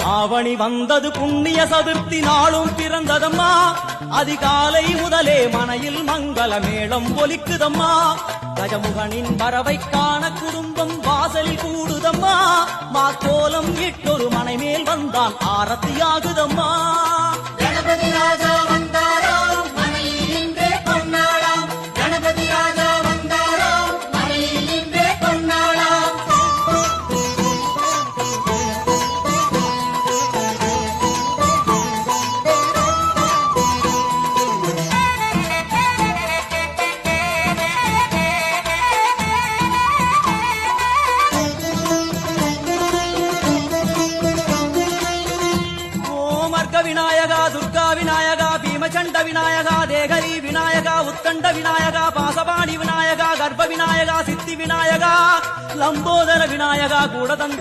ஆவணி வந்தது புண்ணிய சதுர்த்தி நாளும் பிறந்ததம்மா. அதிகாலை முதலே மனையில் மங்கள மேளம் ஒலிக்குதம்மா. கஜமுகனின் வரவை காண குடும்பம் வாசலில் கூடுதம்மா. மாக்கோலம் இட்டொரு மனை மேல் வந்தான் ஆரத்தியாகுதம்மா. கணபதி ராஜா வந்தாராம் மனையில் இன்றே பொன்னாளாம். கணபதி ராஜா வந்தாராம் மனையில் இன்றே பொன்னாளாம். விநாயகா துர்கா விநாயகா பீமச்சண்ட விநாயகா தேகரி விநாயகா உத்தண்ட விநாயகா பாசபாணி விநாயகா கர்ப்ப விநாயகா சித்தி விநாயகா லம்போதர விநாயகா கூடதன்